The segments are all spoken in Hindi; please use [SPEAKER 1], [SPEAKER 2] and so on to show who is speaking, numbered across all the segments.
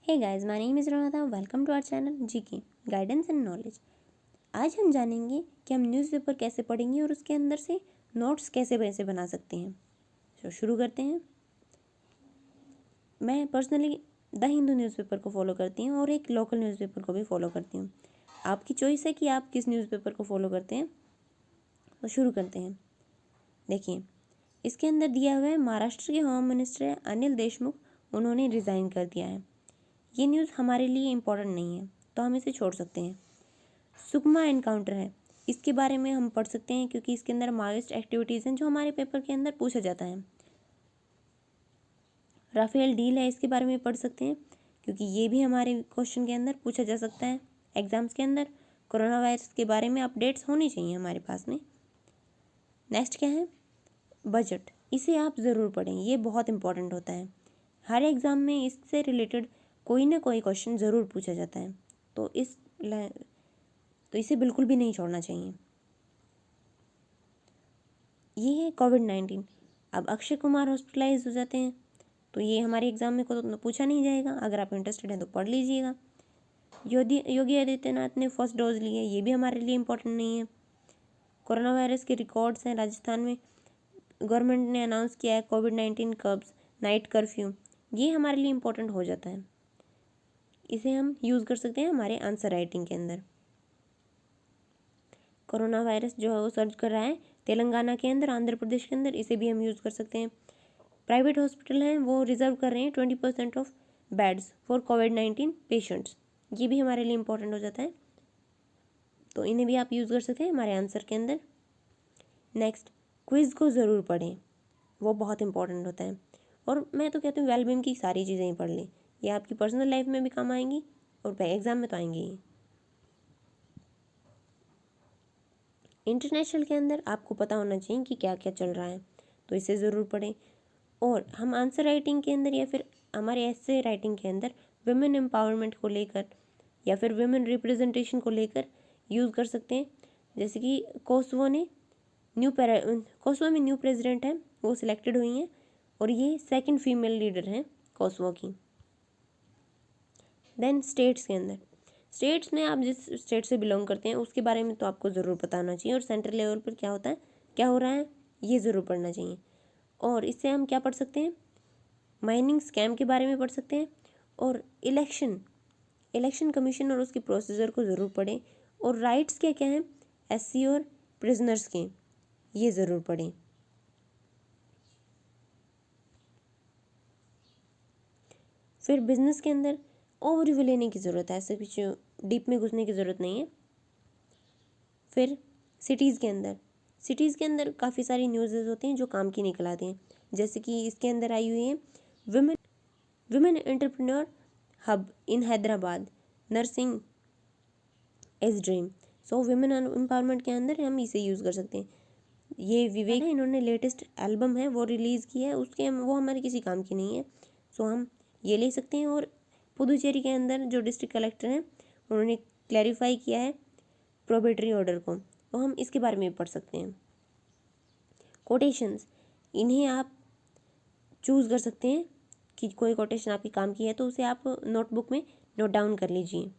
[SPEAKER 1] Hey guys, my name is Ronata. Welcome to our channel GK guidance and knowledge. आज हम जानेंगे कि हम न्यूज़पेपर कैसे पढ़ेंगे और उसके अंदर से नोट्स कैसे बना सकते हैं। तो शुरू करते हैं। मैं पर्सनली द हिंदू न्यूज़पेपर को फॉलो करती हूँ और एक लोकल न्यूज़पेपर को भी फॉलो करती हूँ। आपकी चॉइस है कि आप किस न्यूज़पेपर को फॉलो करते हैं। तो शुरू करते हैं। देखिए, इसके अंदर दिया हुआ है महाराष्ट्र के होम मिनिस्टर अनिल देशमुख, उन्होंने रिज़ाइन कर दिया है। ये न्यूज़ हमारे लिए इम्पोर्टेंट नहीं है तो हम इसे छोड़ सकते हैं। सुकमा एनकाउंटर है, इसके बारे में हम पढ़ सकते हैं क्योंकि इसके अंदर माओइस्ट एक्टिविटीज़ हैं जो हमारे पेपर के अंदर पूछा जाता है। राफेल डील है, इसके बारे में पढ़ सकते हैं क्योंकि ये भी हमारे क्वेश्चन के अंदर पूछा जा सकता है एग्जाम्स के अंदर। कोरोना वायरस के बारे में अपडेट्स होनी चाहिए हमारे पास में। नेक्स्ट क्या है, बजट। इसे आप ज़रूर पढ़ें, ये बहुत इंपॉर्टेंट होता है। हर एग्ज़ाम में इससे रिलेटेड कोई ना कोई क्वेश्चन ज़रूर पूछा जाता है, तो इसे बिल्कुल भी नहीं छोड़ना चाहिए। ये है कोविड-19। अब अक्षय कुमार हॉस्पिटलाइज हो जाते हैं तो ये हमारे एग्ज़ाम में को तो पूछा नहीं जाएगा। अगर आप इंटरेस्टेड हैं तो पढ़ लीजिएगा। योगी आदित्यनाथ ने फर्स्ट डोज ली है, ये भी हमारे लिए इम्पोर्टेंट नहीं है। कोरोना वायरस के रिकॉर्ड्स हैं, राजस्थान में गवर्नमेंट ने अनाउंस किया है कोविड-19 कर्ब्स नाइट कर्फ्यू, ये हमारे लिए इम्पोर्टेंट हो जाता है। इसे हम यूज़ कर सकते हैं हमारे आंसर राइटिंग के अंदर। कोरोना वायरस जो है वो सर्च कर रहा है तेलंगाना के अंदर, आंध्र प्रदेश के अंदर, इसे भी हम यूज़ कर सकते हैं। प्राइवेट हॉस्पिटल हैं वो रिजर्व कर रहे हैं 20% of beds for covid patients, ये भी हमारे लिए इम्पोर्टेंट हो जाता है, तो इन्हें भी आप यूज़ कर सकते हैं हमारे आंसर के अंदर। नेक्स्ट, क्विज़ को ज़रूर पढ़ें, वो बहुत इंपॉर्टेंट होता है। और मैं तो कहती हूँ वेलबींग की सारी चीज़ें ही पढ़ लें, ये आपकी पर्सनल लाइफ में भी काम आएंगी और एग्ज़ाम में तो आएंगी ही। इंटरनेशनल के अंदर आपको पता होना चाहिए कि क्या क्या चल रहा है, तो इसे ज़रूर पढ़ें। और हम आंसर राइटिंग के अंदर या फिर हमारे ऐसे राइटिंग के अंदर वुमेन एम्पावरमेंट को लेकर या फिर वुमेन रिप्रेजेंटेशन को लेकर यूज़ कर सकते हैं। जैसे कि कोसोवो में न्यू प्रेसिडेंट है, वो सिलेक्टेड हुई हैं और ये सेकंड फीमेल लीडर हैं कोसोवो की। देन स्टेट्स के अंदर, स्टेट्स में आप जिस स्टेट से बिलोंग करते हैं उसके बारे में तो आपको ज़रूर पता होना चाहिए, और सेंट्रल लेवल पर क्या होता है, क्या हो रहा है, ये ज़रूर पढ़ना चाहिए। और इससे हम क्या पढ़ सकते हैं, माइनिंग स्कैम के बारे में पढ़ सकते हैं। और इलेक्शन कमीशन और उसके प्रोसीजर को ज़रूर पढ़ें। और राइट्स क्या क्या हैं एससी और प्रिजनर्स के, ये ज़रूर पढ़ें। फिर बिजनेस के अंदर ओवरव्यू लेने की ज़रूरत है, ऐसे कुछ डीप में घुसने की ज़रूरत नहीं है। फिर सिटीज़ के अंदर काफ़ी सारी न्यूज़ होती हैं जो काम की निकल आती हैं। जैसे कि इसके अंदर आई हुई है women entrepreneur hub in Hyderabad, nursing as dream. So women empowerment के अंदर हम इसे यूज़ कर सकते हैं। ये विवेक है, इन्होंने लेटेस्ट एल्बम है वो रिलीज़ की है, वो हमारे किसी काम की नहीं है, सो हम ये ले सकते हैं। और पुदुचेरी के अंदर जो डिस्ट्रिक्ट कलेक्टर हैं उन्होंने क्लैरिफाई किया है प्रोबेटरी ऑर्डर को, तो हम इसके बारे में पढ़ सकते हैं। कोटेशंस, इन्हें आप चूज़ कर सकते हैं कि कोई कोटेशन आपके काम की है तो उसे आप नोटबुक में नोट डाउन कर लीजिए।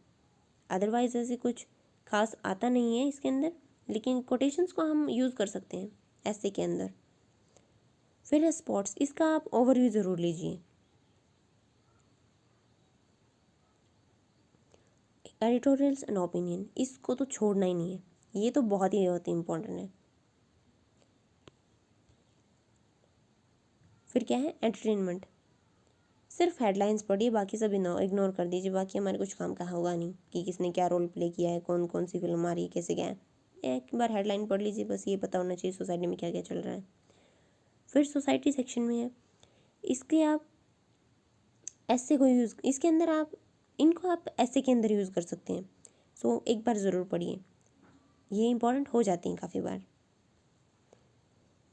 [SPEAKER 1] अदरवाइज़ ऐसे कुछ खास आता नहीं है इसके अंदर, लेकिन कोटेशंस को हम यूज़ कर सकते हैं ऐसे के अंदर। फिर है स्पोर्ट्स, इसका आप ओवरव्यू ज़रूर लीजिए। एडिटोरियल्स एंड ओपिनियन, इसको तो छोड़ना ही नहीं है, ये तो बहुत ही इंपॉर्टेंट है। फिर क्या है, एंटरटेनमेंट, सिर्फ हेडलाइंस पढ़िए, बाकी सब इग्नोर कर दीजिए, बाकी हमारे कुछ काम का होगा नहीं कि किसने क्या रोल प्ले किया है, कौन कौन सी फिल्म आ रही है, कैसे क्या है। एक बार हेडलाइन पढ़ लीजिए, बस ये पता होना चाहिए सोसाइटी में क्या क्या चल रहा है। फिर सोसाइटी सेक्शन में है, इसके आप ऐसे को यूज़, इसके अंदर आप इनको आप ऐसे के अंदर यूज़ कर सकते हैं। सो एक बार ज़रूर पढ़िए, ये इंपॉर्टेंट हो जाती हैं काफ़ी बार।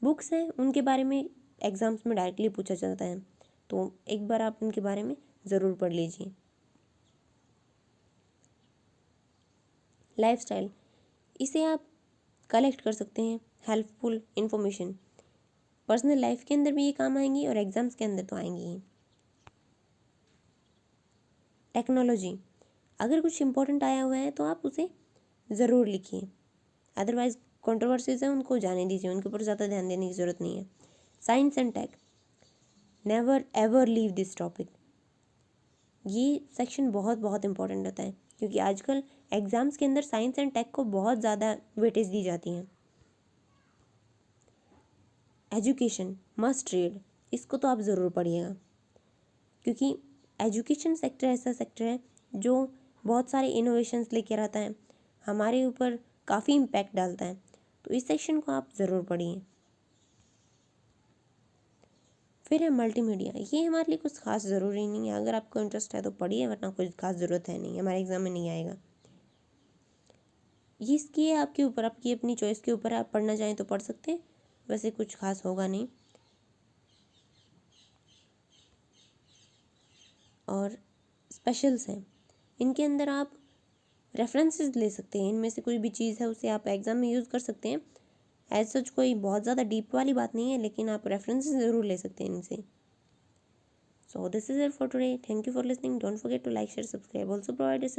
[SPEAKER 1] बुक्स हैं, उनके बारे में एग्ज़ाम्स में डायरेक्टली पूछा जाता है, तो एक बार आप उनके बारे में ज़रूर पढ़ लीजिए। लाइफस्टाइल, इसे आप कलेक्ट कर सकते हैं हेल्पफुल इन्फॉर्मेशन, पर्सनल लाइफ के अंदर भी ये काम आएंगी और एग्ज़ाम्स के अंदर तो आएंगी ही। टेक्नोलॉजी, अगर कुछ इंपॉर्टेंट आया हुआ है तो आप उसे ज़रूर लिखिए, अदरवाइज़ कंट्रोवर्सीज हैं उनको जाने दीजिए, उनके ऊपर ज़्यादा ध्यान देने की ज़रूरत नहीं है। Science and tech, never ever leave this topic. ये सेक्शन बहुत बहुत इंपॉर्टेंट होता है क्योंकि आजकल एग्ज़ाम्स के अंदर साइंस एंड टेक को बहुत ज़्यादा वेटेज दी जाती हैं। एजुकेशन मस्ट रीड, इसको तो आप ज़रूर पढ़िएगा क्योंकि एजुकेशन सेक्टर ऐसा सेक्टर है जो बहुत सारे इनोवेशंस लेकर आता है, हमारे ऊपर काफ़ी इम्पैक्ट डालता है, तो इस सेक्शन को आप ज़रूर पढ़िए। फिर है मल्टीमीडिया, ये हमारे लिए कुछ खास ज़रूरी नहीं है, अगर आपको इंटरेस्ट है तो पढ़िए, वरना कोई खास ज़रूरत है नहीं, हमारे एग्ज़ाम में नहीं आएगा। ये इसकी है आपके ऊपर, आपकी अपनी चॉइस के ऊपर है, आप पढ़ना चाहें तो पढ़ सकते हैं, वैसे कुछ खास होगा नहीं। और स्पेशल्स हैं, इनके अंदर आप रेफरेंसेस ले सकते हैं, इनमें से कोई भी चीज़ है उसे आप एग्ज़ाम में यूज़ कर सकते हैं। एज सच कोई बहुत ज़्यादा डीप वाली बात नहीं है, लेकिन आप रेफरेंसेस ज़रूर ले सकते हैं इनसे। So this is it for today. Thank you for listening. Don't forget to like, share, subscribe. Also provide a